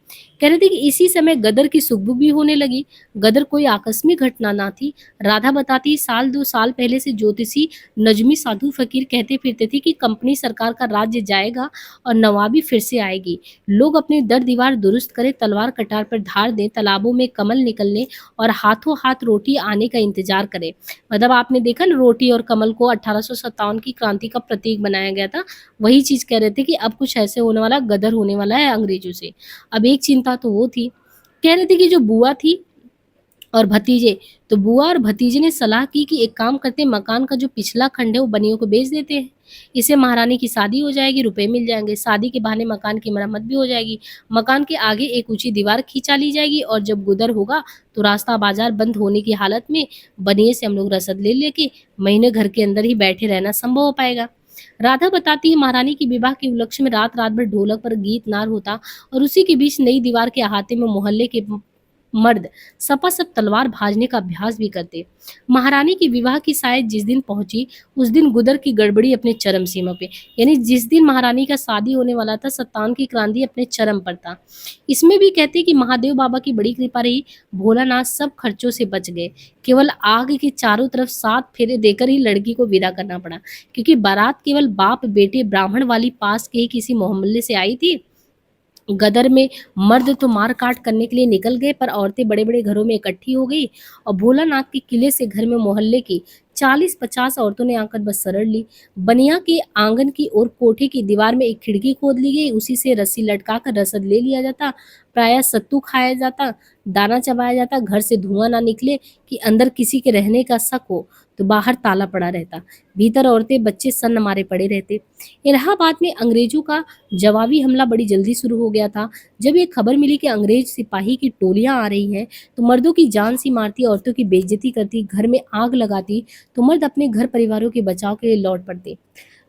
कह रहे थे कि इसी समय गदर की सुगबुग भी होने लगी। गदर कोई आकस्मिक घटना ना थी। राधा बताती, साल 2 साल पहले से ज्योतिषी, नजमी, साधु फकीर कहते फिरते थे कि कंपनी सरकार का राज्य जाएगा और नवाबी फिर से आएगी। लोग अपने दर दीवार दुरुस्त करें, तलवार कटार पर धार दें, तालाबों में कमल निकलने और हाथों हाथ रोटी आने का इंतजार करें। मतलब आपने देखा ना, रोटी और कमल को 1857 की क्रांति का प्रतीक बनाया गया था। वही चीज़ कह रहे थे कि अब कुछ ऐसे होने वाला, गदर होने वाला है अंग्रेजों से। अब एक चिंता तो वो थी। कह रहे थे कि जो बुआ थी और भतीजे, तो बुआ और भतीजे ने सलाह की कि एक काम करते हैं, मकान का जो पिछला खंड है वो बनियों को बेच देते हैं। इससे महारानी की शादी हो जाएगी, रुपए मिल जाएँगे। शादी के बहाने मकान की मरम्मत भी हो जाएगी। मकान के आगे एक ऊँची दीवार खिंचा ली जाएगी और जब गुदर होगा तो रास्ता बाज़ार बंद होने की हालत में बनिए से हम लोग रसद ले लेके महीने घर के अंदर ही बैठे रहना संभव हो पाएगा। राधा बताती है महारानी की विवाह के उपलक्ष्य में रात-रात भर ढोलक पर गीत नार होता और उसी के बीच नई दीवार के अहाते में मोहल्ले के मर्द सपासप तलवार भाजने का अभ्यास भी करते। महारानी की विवाह की शायद जिस दिन पहुंची उस दिन गुदर की गड़बड़ी अपने चरम सीमा पे, यानी जिस दिन महारानी का शादी होने वाला था, सत्तावन की क्रांति अपने चरम पर था। इसमें भी कहते कि महादेव बाबा की बड़ी कृपा रही, भोलानाथ सब खर्चों से बच गए। केवल आग के चारों तरफ 7 फेरे देकर ही लड़की को विदा करना पड़ा, क्योंकि बारात केवल बाप बेटे ब्राह्मण वाली पास के ही किसी मोहल्ले से आई थी। गदर में मर्द तो मार काट करने के लिए निकल गए, पर औरतें बड़े बड़े घरों में इकट्ठी हो गई और भोलानाथ के किले से घर में मोहल्ले की 40-50 औरतों ने आकर बस सरण ली। बनिया के आंगन की ओर कोठे की दीवार में एक खिड़की खोद ली गई, उसी से रस्सी लटका कर रसद ले लिया जाता। प्रायः सत्तू खाया जाता, दाना चबाया जाता, घर से धुआं ना निकले कि अंदर किसी के रहने का शक हो तो बाहर ताला पड़ा रहता, भीतर औरतें बच्चे सन्न मारे पड़े रहते। इलाहाबाद में अंग्रेजों का जवाबी हमला बड़ी जल्दी शुरू हो गया था। जब ये खबर मिली कि अंग्रेज सिपाही की टोलियां आ रही हैं, तो मर्दों की जान सी मारती, औरतों की बेइज्जती करती, घर में आग लगाती, तो मर्द अपने घर परिवारों के बचाव के लिए लौट पड़ते।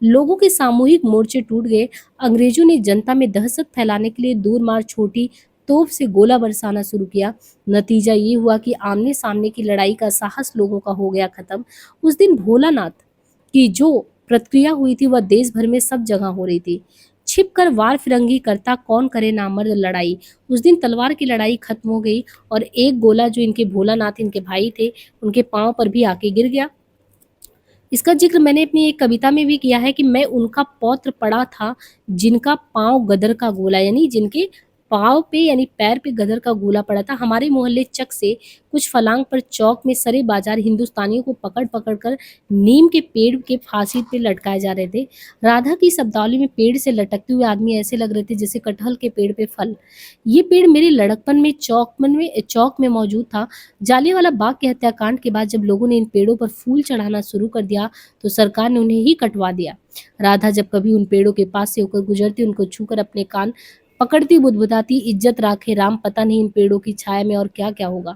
लोगों के सामूहिक मोर्चे टूट गए। अंग्रेजों ने जनता में दहशत फैलाने के लिए दूर मार छोटी तोप से गोला बरसाना शुरू किया। नतीजा ये हुआ कि आमने सामने की लड़ाई का साहस लोगों का हो गया खत्म। उस दिन भोलानाथ की जो प्रतिक्रिया हुई थी वह देश भर में सब जगह हो रही थी। छिप कर वार फिरंगी करता कौन करे नामर्द लड़ाई। उस दिन तलवार की लड़ाई खत्म हो गई और एक गोला जो इनके भोलानाथ इनके भाई थे उनके पांव पर भी आके गिर गया। इसका जिक्र मैंने अपनी एक कविता में भी किया है कि मैं उनका पौत्र पड़ा था जिनका पांव गदर का गोला, यानी जिनके पांव पे यानी पैर पे गदर का गोला पड़ा था। हमारे मोहल्ले चक से कुछ फलांग पर चौक में सरे बाजार हिंदुस्तानियों को पकड़ पकड़ कर नीम के पेड़ के फांसी पे लटकाए जा रहे थे। राधा की शब्दावली में पेड़ से लटकते हुए आदमी ऐसे लग रहे थे जैसे कटहल के पेड़ पे फल। ये पेड़ मेरे लड़कपन में चौक में मौजूद था। जालियांवाला बाग के हत्याकांड के बाद जब लोगों ने इन पेड़ों पर फूल चढ़ाना शुरू कर दिया तो सरकार ने उन्हें ही कटवा दिया। राधा जब कभी उन पेड़ों के पास से होकर गुजरती, उनको छूकर अपने कान पकड़ती बुदबुदाती, इज्जत राखे राम, पता नहीं इन पेड़ों की छाया में और क्या क्या होगा।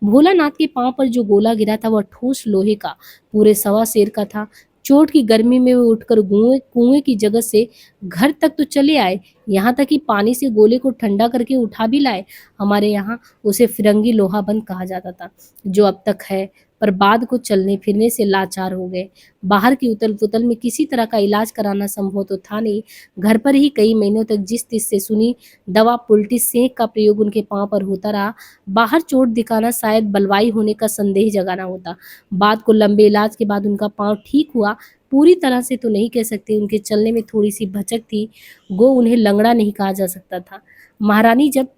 भोलानाथ के पांव पर जो गोला गिरा था वह ठोस लोहे का, पूरे सवा शेर का था। चोट की गर्मी में वे उठकर कुएं की जगह से घर तक तो चले आए, यहाँ तक कि पानी से गोले को ठंडा करके उठा भी लाए। हमारे यहाँ उसे फिरंगी लोहा बंद कहा जाता था, जो अब तक है, पर बाद को चलने फिरने से लाचार हो गए। बाहर की उतल पुतल में किसी तरह का इलाज कराना संभव तो था नहीं। घर पर ही कई महीनों तक जिस तिस से सुनी दवा पुल्टी सेंक का प्रयोग उनके पांव पर होता रहा। बाहर चोट दिखाना शायद बलवाई होने का संदेह जगाना होता। बाद को लंबे इलाज के बाद उनका पांव ठीक हुआ। पूरी तरह से तो नहीं कह सकते, उनके चलने में थोड़ी सी भचक थी, गो उन्हें लंगड़ा नहीं कहा जा सकता था। महारानी जब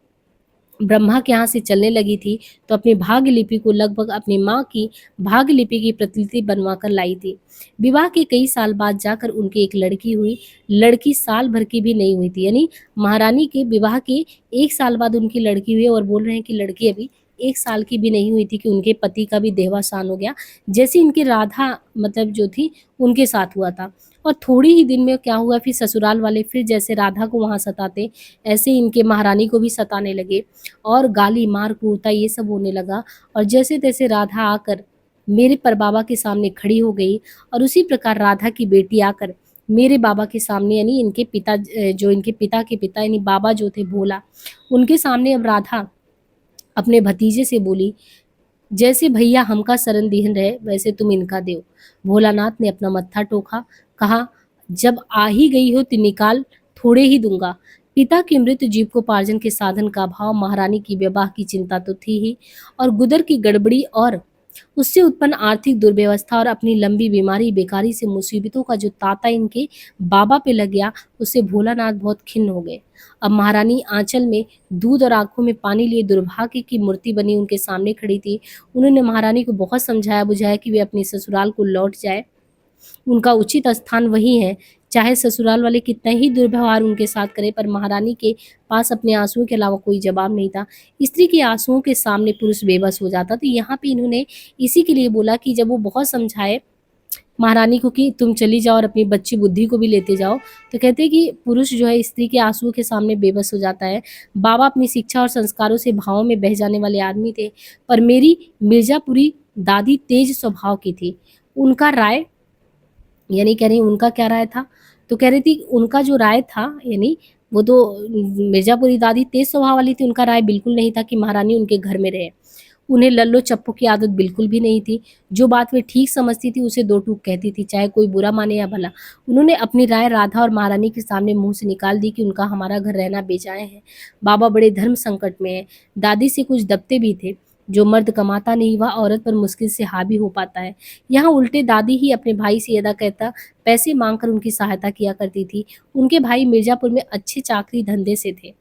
ब्रह्मा के यहाँ से चलने लगी थी तो अपनी भाग्य लिपि को लगभग अपनी माँ की भाग्य लिपि की प्रतिलिपि बनवा कर लाई थी। विवाह के कई साल बाद जाकर उनकी एक लड़की हुई। लड़की साल भर की भी नहीं हुई थी, यानी महारानी के विवाह के 1 साल बाद उनकी लड़की हुई और बोल रहे हैं कि लड़की अभी 1 साल की भी नहीं हुई थी कि उनके पति का भी देहावसान हो गया, जैसे इनकी राधा मतलब जो थी उनके साथ हुआ था। और थोड़ी ही दिन में क्या हुआ, फिर ससुराल वाले फिर जैसे राधा को वहां सताते ऐसे इनके महारानी को भी सताने लगे और गाली मार क्रूरता ये सब होने लगा। और जैसे तैसे राधा आकर मेरे परबाबा के सामने खड़ी हो गई और उसी प्रकार राधा की बेटी आकर मेरे बाबा के सामने, यानी इनके पिता जो इनके पिता के पिता यानी बाबा जो थे भोला, उनके सामने अब राधा अपने भतीजे से बोली, जैसे भैया हमका शरण दीहन रहे वैसे तुम इनका देव। भोलानाथ ने अपना मत्था टोका, कहा, जब आ ही गई हो तो निकाल, थोड़े ही दूंगा। पिता की मृत जीविकोपार्जन के साधन का अभाव, महारानी की विवाह की चिंता तो थी ही, और गुदर की गड़बड़ी और उससे उत्पन्न आर्थिक दुर्व्यवस्था और अपनी लंबी बीमारी बेकारी से मुसीबतों का जो तांता इनके बाबा पे लग गया, उससे भोलानाथ बहुत खिन्न हो गए। अब महारानी आंचल में दूध और आंखों में पानी लिए दुर्भाग्य की मूर्ति बनी उनके सामने खड़ी थी। उन्होंने महारानी को बहुत समझाया बुझाया कि वे अपने ससुराल को लौट जाए, उनका उचित स्थान वही है चाहे ससुराल वाले कितना ही दुर्व्यवहार उनके साथ करें, पर महारानी के पास अपने आँसुओं के अलावा कोई जवाब नहीं था। स्त्री के आँसुओं के सामने पुरुष बेबस हो जाता। तो यहाँ पे इन्होंने इसी के लिए बोला कि जब वो बहुत समझाए महारानी को कि तुम चली जाओ और अपनी बच्ची बुद्धि को भी लेते जाओ, तो कहते हैं कि पुरुष जो है स्त्री के आंसुओं के सामने बेबस हो जाता है। बाबा अपनी शिक्षा और संस्कारों से भावों में बह जाने वाले आदमी थे, पर मेरी मिर्जापुरी दादी तेज स्वभाव की थी। उनका राय, यानी कह रही उनका क्या राय था, तो कह रही थी उनका जो राय था, यानी वो तो मिर्जापुरी दादी तेज स्वभाव वाली थी, उनका राय बिल्कुल नहीं था कि महारानी उनके घर में रहे। उन्हें लल्लो चप्पू की आदत बिल्कुल भी नहीं थी। जो बात वे ठीक समझती थी उसे दो टूक कहती थी, चाहे कोई बुरा माने या भला। उन्होंने अपनी राय राधा और महारानी के सामने मुंह से निकाल दी कि उनका हमारा घर रहना बेजाय है। बाबा बड़े धर्म संकट में है। दादी से कुछ दबते भी थे। जो मर्द कमाता नहीं वह औरत पर मुश्किल से हावी हो पाता है। यहाँ उल्टे दादी ही अपने भाई से यदा कहता पैसे मांगकर उनकी सहायता किया करती थी। उनके भाई मिर्जापुर में अच्छे चाकरी धंधे से थे,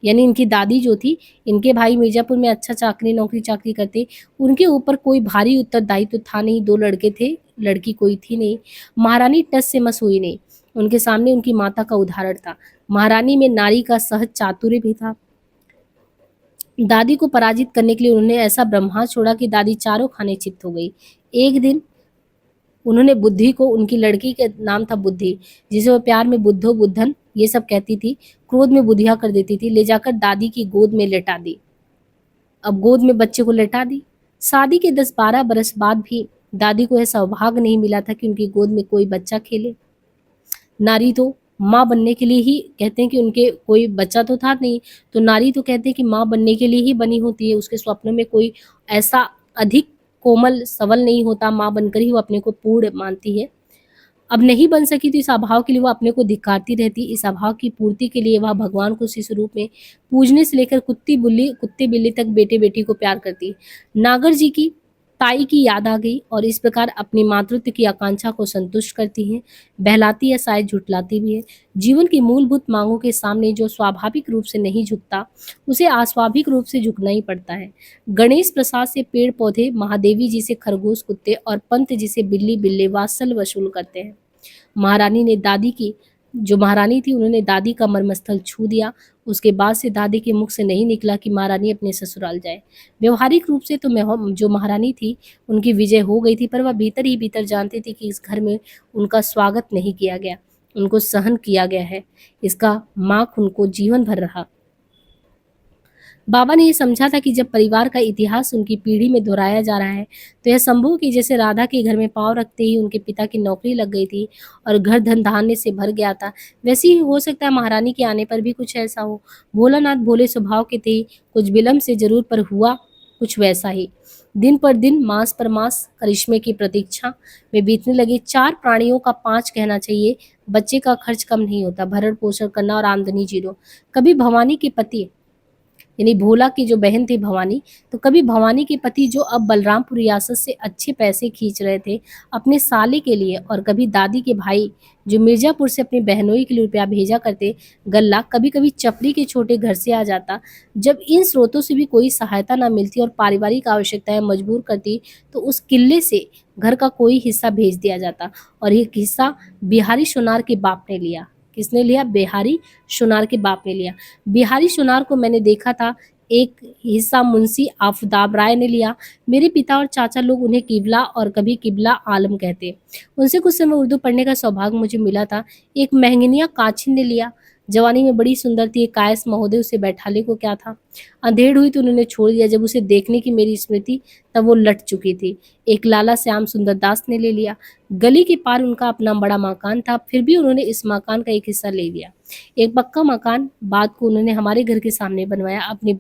यानी इनकी दादी जो थी, इनके भाई मिर्जापुर में अच्छा चाकरी नौकरी चाकरी करते। उनके ऊपर कोई भारी उत्तरदायित्व था नहीं। 2 लड़के थे, लड़की कोई थी नहीं। महारानी टस से मस हुई नहीं। उनके सामने उनकी माता का उदाहरण था। महारानी में नारी का सहज चातुर्य भी था। दादी को पराजित करने के लिए उन्होंने ऐसा ब्रह्मास्त्र छोड़ा कि दादी चारों खाने चित्त हो गई। एक दिन उन्होंने बुद्धि को, उनकी लड़की का नाम था बुद्धि, जिसे वो प्यार में बुद्धो बुद्धन ये सब कहती थी, क्रोध में बुधिया कर देती थी, ले जाकर दादी की गोद में लेटा दी। अब गोद में बच्चे को लेटा दी। शादी के 10-12 बरस बाद भी दादी को यह सौभाग्य नहीं मिला था कि उनकी गोद में कोई बच्चा खेले। नारी तो माँ बनने के लिए ही, कहते हैं कि उनके कोई बच्चा तो था नहीं, तो नारी तो कहते हैं कि माँ बनने के लिए ही बनी होती है। उसके स्वप्नों में कोई ऐसा अधिक कोमल सबल नहीं होता, माँ बनकर ही वो अपने को पूर्ण मानती है। अब नहीं बन सकी तो इस अभाव के लिए वह अपने को धिक्कारती रहती। इस अभाव की पूर्ति के लिए वह भगवान को शिशु रूप में पूजने से लेकर कुत्ते बिल्ली तक बेटे बेटी को प्यार करती। नागर जी की ताई की याद आ गई और इस प्रकार अपनी मातृत्व की आकांक्षा को संतुष्ट करती हैं, बहलाती या शायद झुठलाती भी है। जीवन की मूलभूत मांगों के सामने जो स्वाभाविक रूप से नहीं झुकता, उसे अस्वाभाविक रूप से झुकना ही पड़ता है। गणेश प्रसाद से पेड़ पौधे, महादेवी जी से खरगोश कुत्ते और पंत जी से बिल्ली बिल्ले वात्सल वसूल करते हैं। महारानी ने दादी की, जो महारानी थी उन्होंने दादी का मर्मस्थल छू दिया। उसके बाद से दादी के मुख से नहीं निकला कि महारानी अपने ससुराल जाए। व्यवहारिक रूप से तो जो महारानी थी उनकी विजय हो गई थी, पर वह भीतर ही भीतर जानती थी कि इस घर में उनका स्वागत नहीं किया गया, उनको सहन किया गया है। इसका मार्क उनको जीवन भर रहा। बाबा ने ये समझा था कि जब परिवार का इतिहास उनकी पीढ़ी में दोहराया जा रहा है, तो यह संभव कि जैसे राधा के घर में पाँव रखते ही उनके पिता की नौकरी लग गई थी और घर धन धान्य से भर गया था, वैसे ही हो सकता है महारानी के आने पर भी कुछ ऐसा हो। भोलानाथ भोले स्वभाव के थे, कुछ विलम्ब से जरूर, पर हुआ कुछ वैसा ही। दिन पर दिन, मास पर मास करिश्मे की प्रतीक्षा में बीतने लगे। 4 प्राणियों का 5 कहना चाहिए। बच्चे का खर्च कम नहीं होता, भरण पोषण करना और आमदनी जीरो। कभी भवानी के पति, यानी भोला की जो बहन थी भवानी, तो कभी भवानी के पति जो अब बलरामपुर रियासत से अच्छे पैसे खींच रहे थे अपने साले के लिए, और कभी दादी के भाई जो मिर्जापुर से अपनी बहनोई के लिए रुपया भेजा करते गल्ला, कभी कभी चपरी के छोटे घर से आ जाता। जब इन स्रोतों से भी कोई सहायता न मिलती और पारिवारिक आवश्यकताएं मजबूर करती, तो उस किले से घर का कोई हिस्सा भेज दिया जाता, और एक हिस्सा बिहारी सोनार के बाप ने लिया। किसने लिया? बिहारी सोनार के बाप ने लिया। बिहारी सोनार को मैंने देखा था, एक हिस्सा मुंशी आफताब राय ने लिया। मेरे पिता और चाचा लोग उन्हें किबला और कभी किबला आलम कहते। उनसे कुछ समय उर्दू पढ़ने का सौभाग्य मुझे मिला था। एक महंगिनिया काछिन ने लिया। जवानी में बड़ी सुंदर थी। एक कायस महोदय उसे बैठाले को क्या था। अंधेड़ हुई तो उन्होंने छोड़ दिया। जब उसे देखने की मेरी स्मृति, तब वो लट चुकी थी। एक लाला श्याम सुंदर दास ने ले लिया। गली के पार उनका अपना बड़ा मकान था, फिर भी उन्होंने इस मकान का एक हिस्सा ले लिया। एक पक्का मकान बाद को उन्होंने हमारे घर के सामने बनवाया। अपनी